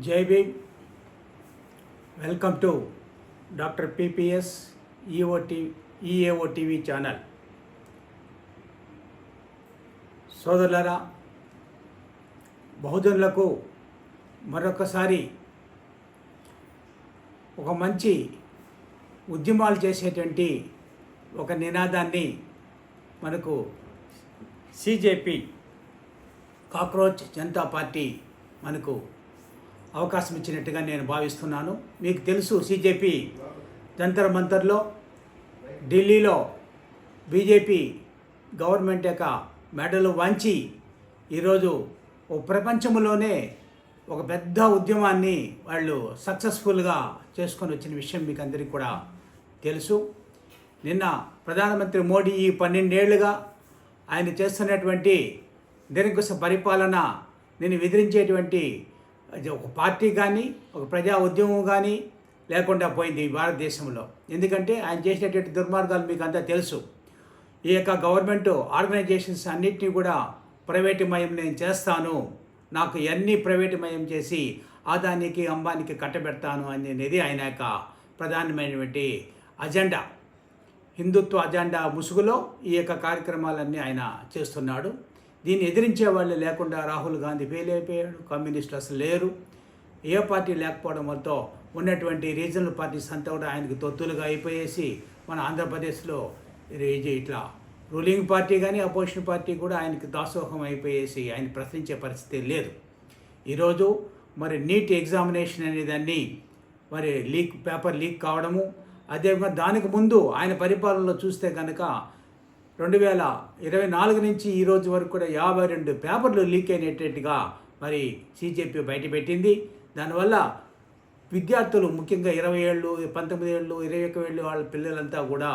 జై Bhim. Welcome to doctor PPS EAO TV channel. సోదరులారా, బహుజనులకు మరొకసారి ఒక మంచి ఉద్యమాలు చేసేటువంటి ఒక నినాదాన్ని మనకు సిజేపి కాక్రోచ్ జనతా పార్టీ మనకు అవకాశం ఇచ్చినట్టుగా నేను భావిస్తున్నాను. మీకు తెలుసు, సిజేపి జంతర్ మంతర్లో ఢిల్లీలో బీజేపీ గవర్నమెంట్ యొక్క మెడలు వంచి ఈరోజు ప్రపంచంలోనే ఒక పెద్ద ఉద్యమాన్ని వాళ్ళు సక్సెస్ఫుల్గా చేసుకొని వచ్చిన విషయం మీకు అందరికీ కూడా తెలుసు. నిన్న ప్రధానమంత్రి మోడీ ఈ 12 ఏళ్లుగా ఆయన చేస్తున్నటువంటి నిరంకుశ పరిపాలన నేను ఎదిరించేటువంటి ఒక పార్టీ కానీ ఒక ప్రజా ఉద్యమం కానీ లేకుండా పోయింది ఈ భారతదేశంలో. ఎందుకంటే ఆయన చేసినటువంటి దుర్మార్గాలు మీకు అంతా తెలుసు. ఈ యొక్క గవర్నమెంట్ ఆర్గనైజేషన్స్ అన్నింటినీ కూడా ప్రైవేటుమయం నేను చేస్తాను, నాకు అన్నీ ప్రైవేటుమయం చేసి ఆదానికి అంబానికి కట్టబెడతాను అనేది ఆయన యొక్క ప్రధానమైనటువంటి అజెండా. హిందుత్వ అజెండా ముసుగులో ఈ యొక్క కార్యక్రమాలన్నీ ఆయన చేస్తున్నాడు. దీన్ని ఎదిరించే వాళ్ళు లేకుండా రాహుల్ గాంధీ ఫెయిల్ అయిపోయాడు. కమ్యూనిస్టులు అసలు లేరు. ఏ పార్టీ లేకపోవడం వల్ల ఉన్నటువంటి రీజనల్ పార్టీస్ అంతా కూడా ఆయనకు తొత్తులుగా అయిపోయేసి మన ఆంధ్రప్రదేశ్లో ఇట్లా రూలింగ్ పార్టీ కానీ అపోజిషన్ పార్టీ కూడా ఆయనకి దాసోహం అయిపోయేసి ఆయన ప్రశ్నించే పరిస్థితి లేదు. ఈరోజు మరి నీట్ ఎగ్జామినేషన్ అనేదాన్ని మరి పేపర్ లీక్ కావడము, అదేవిధంగా దానికి ముందు ఆయన పరిపాలనలో చూస్తే కనుక 2024 నుంచి ఈ రోజు వరకు కూడా 52 పేపర్లు లీక్ అయినట్టుగా మరి సిజేపీ బయటపెట్టింది. దానివల్ల విద్యార్థులు ముఖ్యంగా 20 ఏళ్ళు, 19 ఏళ్ళు, 21 ఏళ్ళు వాళ్ళ పిల్లలంతా కూడా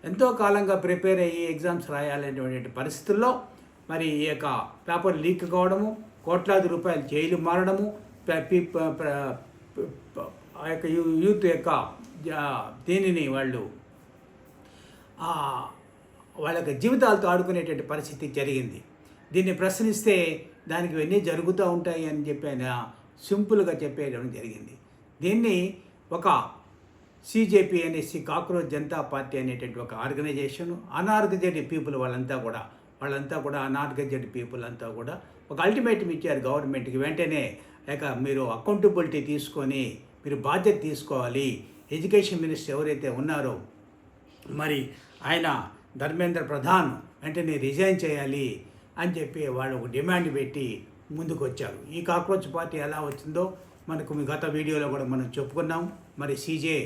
ఎంతో కాలంగా ప్రిపేర్ అయ్యి ఎగ్జామ్స్ రాయాలనేటువంటి పరిస్థితుల్లో మరి ఈ యొక్క పేపర్ లీక్ కావడము, కోట్లాది రూపాయలు జైలు మారడము, ఆ యొక్క యూత్ యొక్క దీనిని వాళ్ళ జీవితాలతో ఆడుకునేటువంటి పరిస్థితి జరిగింది. దీన్ని ప్రశ్నిస్తే దానికి ఇవన్నీ జరుగుతూ ఉంటాయి అని చెప్పి ఆయన సింపుల్గా చెప్పేయడం జరిగింది. దీన్ని ఒక సిజేపీ అనేసి కాక్రోచ్ జనతా పార్టీ అనేటువంటి ఒక ఆర్గనైజేషన్, అనార్గనైజ్డ్ పీపుల్ వాళ్ళంతా కూడా అనార్గనైజ్డ్ పీపుల్ అంతా కూడా ఒక అల్టిమేటం ఇచ్చారు గవర్నమెంట్కి. వెంటనే మీరు అకౌంటబిలిటీ తీసుకొని మీరు బాధ్యత తీసుకోవాలి. ఎడ్యుకేషన్ మినిస్టర్ ఎవరైతే ఉన్నారో మరి ఆయన ధర్మేంద్ర ప్రధాన్ వెంటనే రిజైన్ చేయాలి అని చెప్పి వాళ్ళు ఒక డిమాండ్ పెట్టి ముందుకు వచ్చారు. ఈ కాక్రోచ్ పార్టీ ఎలా వచ్చిందో మనకు గత వీడియోలో కూడా మనం చెప్పుకున్నాం. మరి సిజే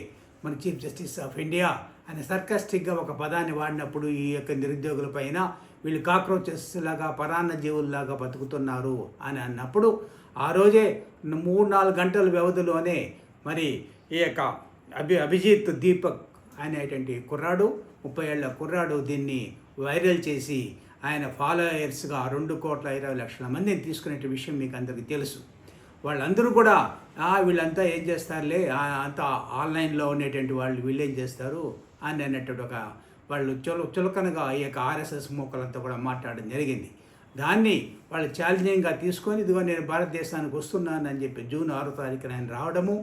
మన చీఫ్ జస్టిస్ ఆఫ్ ఇండియా ఆయన సర్కాస్టిక్గా ఒక పదాన్ని వాడినప్పుడు ఈ యొక్క నిరుద్యోగుల పైన వీళ్ళు కాక్రోచెస్ లాగా పరాన్న జీవుల్లాగా బతుకుతున్నారు అని అన్నప్పుడు ఆ రోజే 3-4 గంటల వ్యవధిలోనే మరి ఈ యొక్క అభిజిత్ దీపక్ అనేటువంటి కుర్రాడు, 30 ఏళ్ల కుర్రాడు దీన్ని వైరల్ చేసి ఆయన ఫాలోయర్స్గా 2,20,00,000 మందిని తీసుకునే విషయం మీకు అందరికీ తెలుసు. వాళ్ళందరూ కూడా వీళ్ళంతా ఏం చేస్తారులే, అంతా ఆన్లైన్లో ఉండేటువంటి వాళ్ళు వీళ్ళేం చేస్తారు అని అన్నటువంటి ఒక వాళ్ళు చులకనగా ఈ యొక్క ఆర్ఎస్ఎస్ మూకలంతా కూడా మాట్లాడడం జరిగింది. దాన్ని వాళ్ళు ఛాలెంజింగ్గా తీసుకొని ఇదిగో నేను భారతదేశానికి వస్తున్నానని చెప్పి జూన్ 6వ తారీఖున ఆయన రావడము,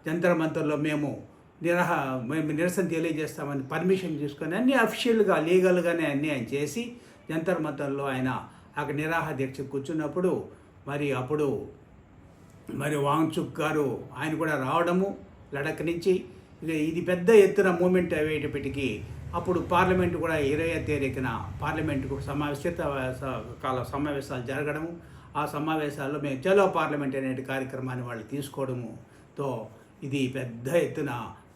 జంతర్ మంతర్లో మేము నిరసన తెలియజేస్తామని పర్మిషన్ తీసుకొని అన్నీ అఫీషియల్గా లీగల్గానే అన్నీ ఆయన చేసి జంతర్ మంతర్లో ఆయన అక్కడ నిరాహార దీక్ష కూర్చున్నప్పుడు అప్పుడు వాంగ్చుక్ గారు ఆయన కూడా రావడము లడక్ నుంచి. ఇది పెద్ద ఎత్తున మూమెంట్ అయ్యేటప్పటికీ అప్పుడు పార్లమెంటు కూడా 20వ తారీఖున పార్లమెంటుకు సమావేశాలు జరగడము, ఆ సమావేశాల్లో మేము చలో పార్లమెంట్ అనే కార్యక్రమాన్ని వాళ్ళు తీసుకోవడముతో ఇది పెద్ద ఎత్తున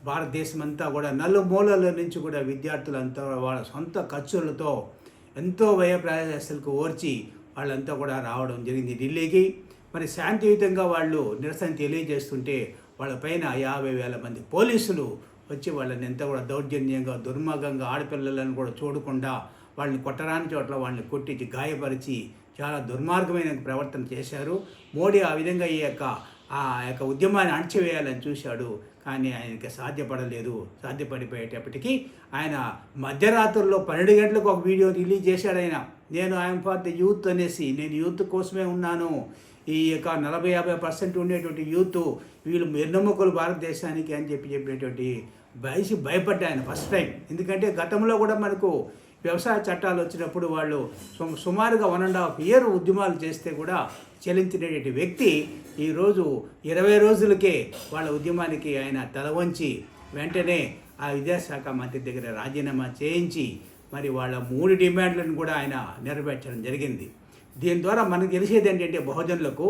భారతదేశం అంతా కూడా నలుమూలల నుంచి కూడా విద్యార్థులంతా వాళ్ళ సొంత ఖర్చులతో ఎంతో వ్యయ ప్రయాసాలకు ఓర్చి వాళ్ళంతా కూడా రావడం జరిగింది ఢిల్లీకి. మరి శాంతియుతంగా వాళ్ళు నిరసన తెలియజేస్తుంటే వాళ్ళపైన 50,000 మంది పోలీసులు వచ్చి వాళ్ళని ఎంత కూడా దౌర్జన్యంగా దుర్మార్గంగా ఆడపిల్లలను కూడా చూడకుండా వాళ్ళని కొట్టరాని చోట్ల వాళ్ళని కొట్టించి గాయపరిచి చాలా దుర్మార్గమైన ప్రవర్తన చేశారు. మోడీ ఆ విధంగా ఈ యొక్క ఉద్యమాన్ని అణచివేయాలని చూశాడు, కానీ ఆయనకి సాధ్యపడిపోయేటప్పటికీ ఆయన మధ్యరాత్రుల్లో 12 గంటలకు ఒక వీడియో రిలీజ్ చేశాడు. ఆయన నేను ఐఎమ్ ఫర్ ది యూత్ అనేసి, నేను యూత్ కోసమే ఉన్నాను, ఈ యొక్క 40-50% ఉండేటువంటి యూత్ వీళ్ళు వెన్నెముకలు భారతదేశానికి అని చెప్పినటువంటి భయపడ్డా ఆయన ఫస్ట్ టైం. ఎందుకంటే గతంలో కూడా మనకు వ్యవసాయ చట్టాలు వచ్చినప్పుడు వాళ్ళు సుమారుగా 1.5 year ఉద్యమాలు చేస్తే కూడా చెల్లించినటువంటి వ్యక్తి ఈరోజు 20 రోజులకే వాళ్ళ ఉద్యమానికి ఆయన తల వంచి వెంటనే ఆ విద్యాశాఖ మంత్రి దగ్గర రాజీనామా చేయించి మరి వాళ్ళ 3 డిమాండ్లను కూడా ఆయన నెరవేర్చడం జరిగింది. దీని ద్వారా మనకు తెలిసేది ఏంటంటే బహుజనులకు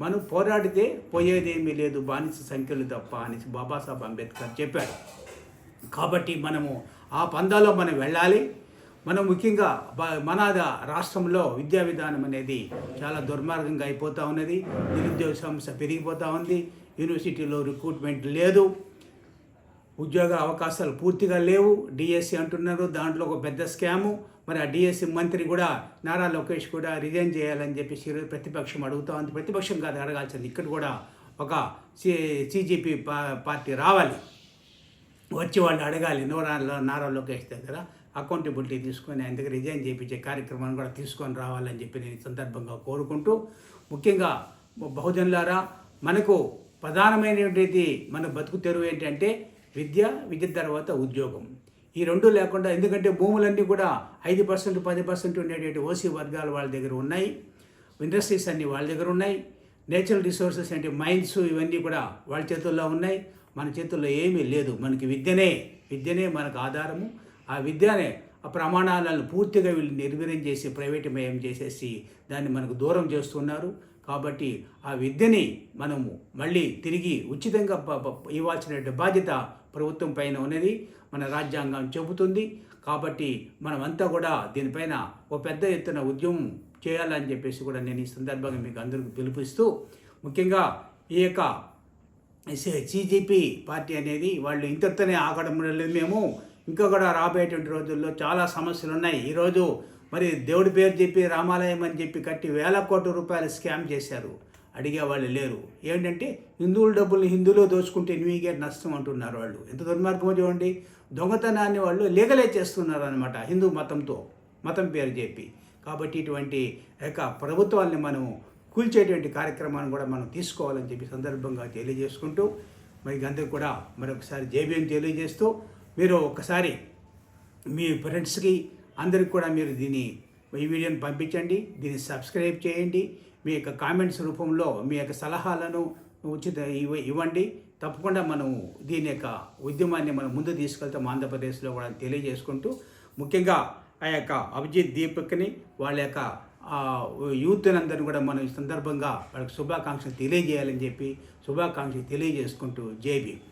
మనం పోరాడితే పోయేదేమీ లేదు, బానిస సంఖ్యలు తప్ప అని బాబాసాహెబ్ అంబేద్కర్ చెప్పాడు. కాబట్టి మనము ఆ పందాలో మనం వెళ్ళాలి. మనం ముఖ్యంగా మన రాష్ట్రంలో విద్యా విధానం అనేది చాలా దుర్మార్గంగా అయిపోతూ ఉన్నది. నిరుద్యోగ సమస్య పెరిగిపోతూ ఉంది. యూనివర్సిటీలో రిక్రూట్మెంట్ లేదు, ఉద్యోగ అవకాశాలు పూర్తిగా లేవు. డిఎస్సి అంటున్నారు, దాంట్లో ఒక పెద్ద స్కాము. మరి ఆ డిఎస్సి మంత్రి కూడా నారా లోకేష్ కూడా రిజైన్ చేయాలని చెప్పేసి ప్రతిపక్షం అడుగుతూ ఉంది. ప్రతిపక్షం కాదు అడగాల్సింది, ఇక్కడ కూడా ఒక సిజిపి పార్టీ రావాలి, వచ్చి వాళ్ళు అడగాలి నారా లోకేష్ దగ్గర అకౌంటబిలిటీ తీసుకొని ఆయన దగ్గర రిజైన్ చేయించే కార్యక్రమాన్ని కూడా తీసుకొని రావాలని చెప్పి నేను సందర్భంగా కోరుకుంటూ, ముఖ్యంగా బహుజనులారా, మనకు ప్రధానమైనటువంటి మన బతుకు తెరువు ఏంటంటే విద్య తర్వాత ఉద్యోగం. ఈ రెండు లేకుండా, ఎందుకంటే భూములన్నీ కూడా 5% 10% ఉండేటువంటి ఓసీ వర్గాలు వాళ్ళ దగ్గర ఉన్నాయి, ఇండస్ట్రీస్ అన్నీ వాళ్ళ దగ్గర ఉన్నాయి, నేచురల్ రిసోర్సెస్ అంటే మైన్స్ ఇవన్నీ కూడా వాళ్ళ చేతుల్లో ఉన్నాయి. మన చేతుల్లో ఏమీ లేదు. మనకి విద్యనే మనకు ఆధారము. ఆ విద్యనే ఆ ప్రమాణాలను పూర్తిగా వీళ్ళు నిర్వీర్యం చేసి ప్రైవేటుమయం చేసేసి దాన్ని మనకు దూరం చేస్తున్నారు. కాబట్టి ఆ విద్యని మనము మళ్ళీ తిరిగి ఉచితంగా ఇవ్వాల్సిన బాధ్యత ప్రభుత్వం పైన ఉన్నది, మన రాజ్యాంగం చెబుతుంది. కాబట్టి మనమంతా కూడా దీనిపైన ఒక పెద్ద ఎత్తున ఉద్యమం చేయాలని చెప్పేసి కూడా నేను ఈ సందర్భంగా మీకు అందరికీ పిలుపుస్తూ, ముఖ్యంగా ఈ యొక్క సిజిపి పార్టీ అనేది వాళ్ళు ఇంతటితోనే ఆగడం లేదు. మేము ఇంకా కూడా రాబోయేటువంటి రోజుల్లో చాలా సమస్యలు ఉన్నాయి. ఈరోజు మరి దేవుడి పేరు చెప్పి రామాలయం అని చెప్పి కట్టి వేల కోట్ల రూపాయలు స్కామ్ చేశారు, అడిగే వాళ్ళు లేరు. ఏంటంటే హిందువుల డబ్బుల్ని హిందువులు దోచుకుంటే నీకే నష్టం అంటున్నారు వాళ్ళు. ఎంత దుర్మార్గమో చూడండి. దొంగతనాన్ని వాళ్ళు లీగలైజ్ చేస్తున్నారు అనమాట హిందూ మతం పేరు చెప్పి. కాబట్టి ఇటువంటి యొక్క ప్రభుత్వాన్ని మనం కూల్చేటువంటి కార్యక్రమాన్ని కూడా మనం తీసుకోవాలని చెప్పి సందర్భంగా తెలియజేసుకుంటూ, మరి అందరికీ కూడా మరొకసారి జేబీఎం తెలియజేస్తూ, మీరు ఒకసారి మీ ఫ్రెండ్స్కి అందరికి కూడా మీరు ఈ వీడియోని పంపించండి, దీన్ని సబ్స్క్రైబ్ చేయండి. మీ యొక్క కామెంట్స్ రూపంలో మీ యొక్క సలహాలను ఉచిత ఇవ్వండి. తప్పకుండా మనం దీని యొక్క ఉద్యమాన్ని మనం ముందు తీసుకెళ్తాం ఆంధ్రప్రదేశ్లో కూడా తెలియజేసుకుంటూ, ముఖ్యంగా ఆ యొక్క అభిజిత్ దీపక్ని వాళ్ళ యొక్క యూత్ అందరినీ కూడా మనం ఈ సందర్భంగా వాళ్ళకి శుభాకాంక్షలు తెలియజేయాలని చెప్పి శుభాకాంక్షలు తెలియజేసుకుంటూ జై భీమ్.